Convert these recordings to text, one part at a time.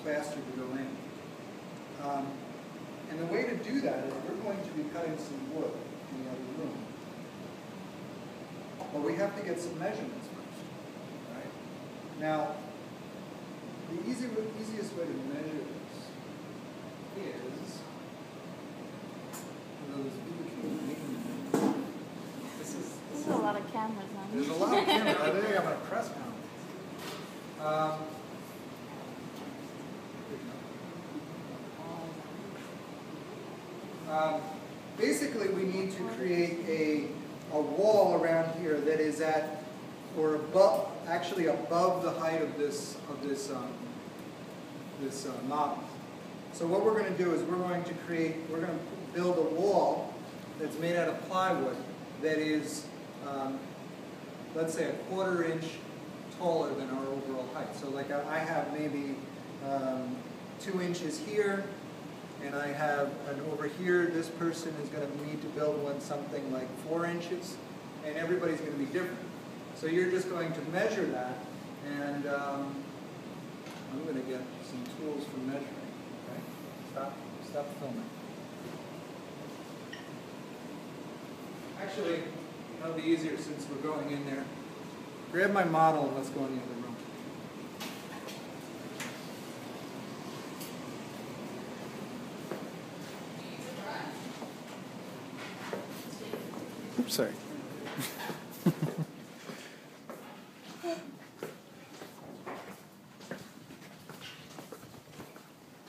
faster to go in. And the way to do that is we're going to be cutting some wood in the other room. But we have to get some measurements first. Right? Now, the easiest way to measure this is There's a lot of cameras on. There's a lot of cameras. I think I'm going to press now. Basically, we need to create a wall around here that is at or above, actually above the height of this model. So what we're going to do is we're going to build a wall that's made out of plywood that is, let's say, 1/4 inch taller than our overall height. So like I have maybe 2 inches here, and I have, and over here, this person is going to need to build one something like 4 inches, and everybody's going to be different. So you're just going to measure that, and I'm going to get some tools for measuring. Okay? Stop filming. Actually, it'll be easier since we're going in there. Grab my model and let's go in the other room. Oops, sorry.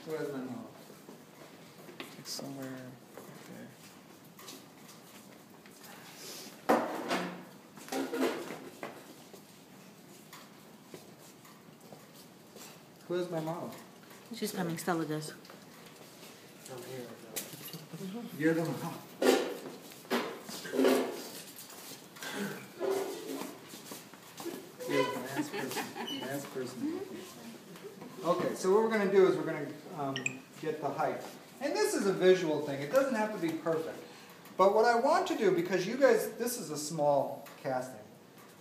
Where's my model? It's somewhere there. Where's my model? She's coming, Stella does. You're the model. You're the last person. Okay, so what we're going to do is we're going to get the height. And this is a visual thing. It doesn't have to be perfect. But what I want to do, because you guys, this is a small casting.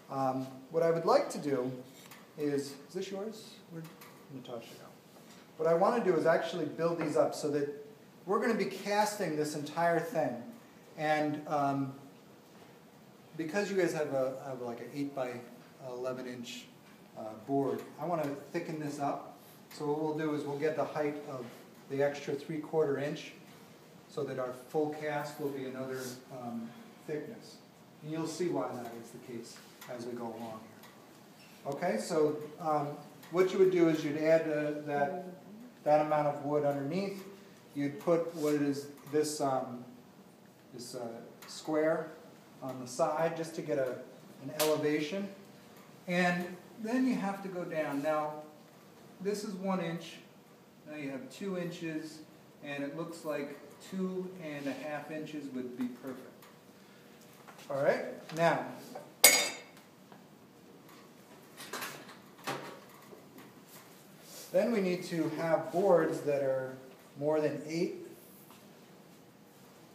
What I would like to do is this yours? Where'd Natasha go? What I want to do is actually build these up so that we're going to be casting this entire thing. And because you guys have like an 8 by 11 inch board, I want to thicken this up. So what we'll do is we'll get the height of the extra 3/4 inch so that our full cast will be another thickness. And you'll see why that is the case as we go along here. Okay, so what you would do is you'd add that amount of wood underneath. You'd put what is this square on the side just to get an elevation. And then you have to go down. Now, this is 1 inch. Now you have 2 inches, and it looks like 2.5 inches would be perfect. All right, now, then we need to have boards that are more than 8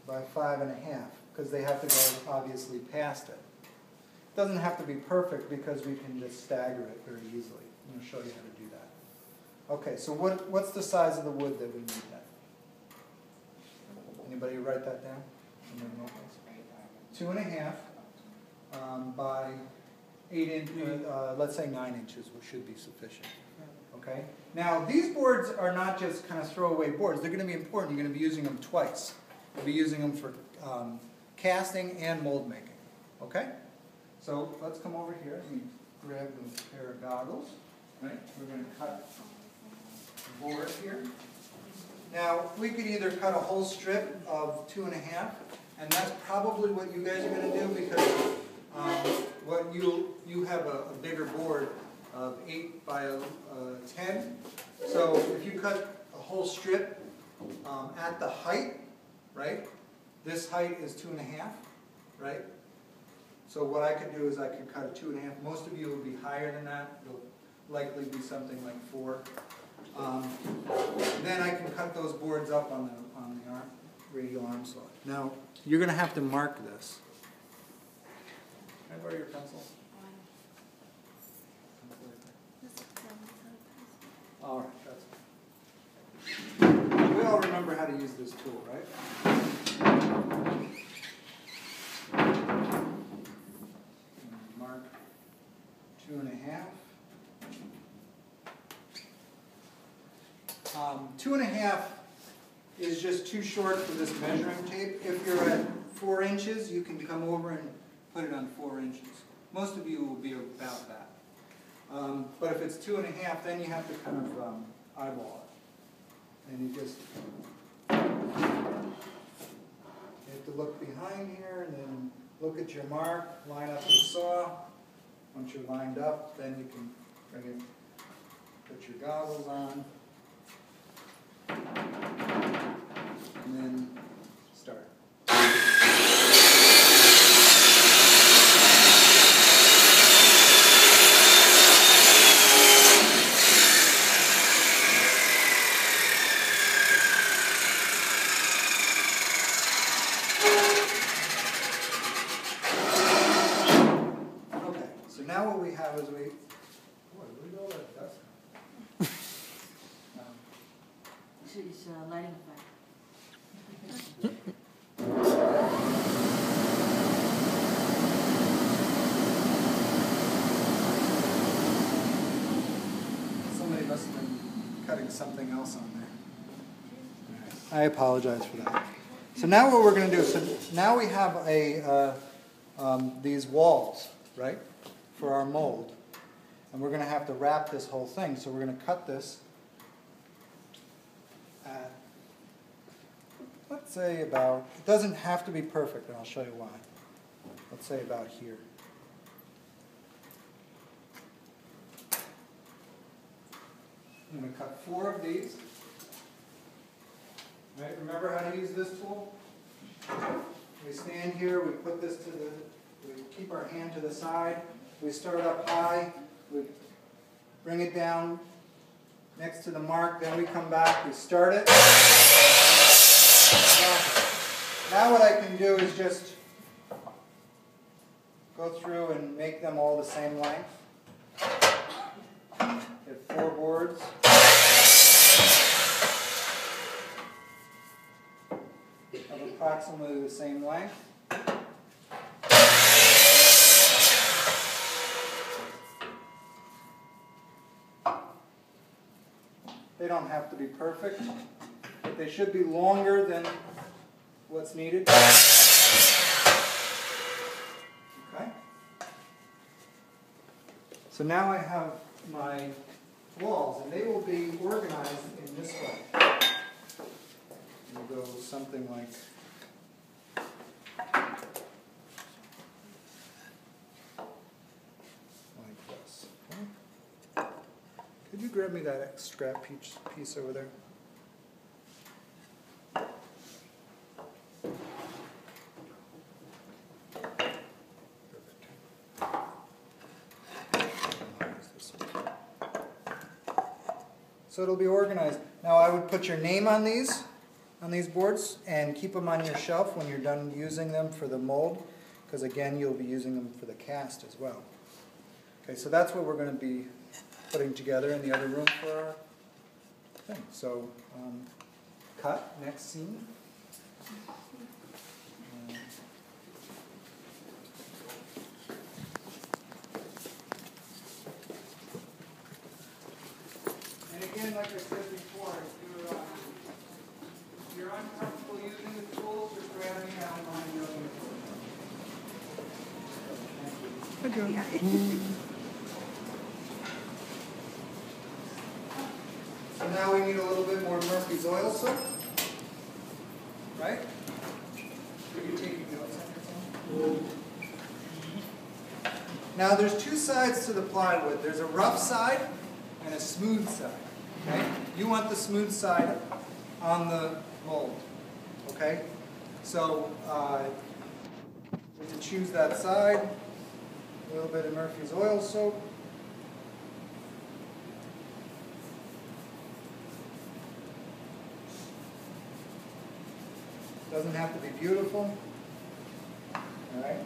by 5.5, because they have to go obviously past it. It doesn't have to be perfect because we can just stagger it very easily. I'm going to show you how to do that. Okay, so what's the size of the wood that we need then? Anybody write that down? 2.5 by 8 inches, let's say 9 inches should be sufficient. Okay? Now, these boards are not just kind of throwaway boards. They're going to be important. You're going to be using them twice. You'll be using them for casting and mold making. Okay? So let's come over here. Let me grab a pair of goggles. Right? We're going to cut the board here. Now, we could either cut a whole strip of 2.5, and that's probably what you guys are going to do because what you have a bigger board of 8 by 10. So if you cut a whole strip at the height, right? This height is 2.5, right? So what I could do is I could cut a 2.5. Most of you will be higher than that. It'll likely be something like 4. Then I can cut those boards up on the radial arm saw. Now you're going to have to mark this. Can I borrow your pencil? All right, that's fine. to use this tool, right? Mark 2.5. 2.5 is just too short for this measuring tape. If you're at 4 inches, you can come over and put it on 4 inches. Most of you will be about that. But if it's 2.5, then you have to kind of eyeball it. And you just you have to look behind here and then look at your mark, line up your saw. Once you're lined up, then you can bring it, put your goggles on, and then start. Now what we have is boy, where did all that dust come? It's a lighting effect. Somebody must have been cutting something else on there. I apologize for that. So now what we're going to do, so now we have these walls, right, for our mold. And we're going to have to wrap this whole thing. So we're going to cut this at, let's say about, it doesn't have to be perfect, and I'll show you why. Let's say about here. I'm going to cut 4 of these. Right, remember how to use this tool? We stand here, we put this to the, we keep our hand to the side, we start up high, we bring it down next to the mark, then we come back, we start it. Now what I can do is just go through and make them all the same length. Get 4 boards. Of approximately the same length. They don't have to be perfect, but they should be longer than what's needed. Okay? So now I have my walls, and they will be organized in this way. We'll go something like this. Okay. Could you grab me that scrap piece over there? So it'll be organized. Now I would put your name on these boards and keep them on your shelf when you're done using them for the mold, because again you'll be using them for the cast as well. Okay, so that's what we're going to be putting together in the other room for our thing. So cut, next scene. And again, like I said before, if you're uncomfortable using the tools, just grab me out behind you. So now we need a little bit more Murphy's oil soap, right? Are you taking notes on your phone? Now there's 2 sides to the plywood. There's a rough side and a smooth side. Okay? You want the smooth side on the mold. Okay? So we can choose that side. A little bit of Murphy's oil soap. Doesn't have to be beautiful. All right?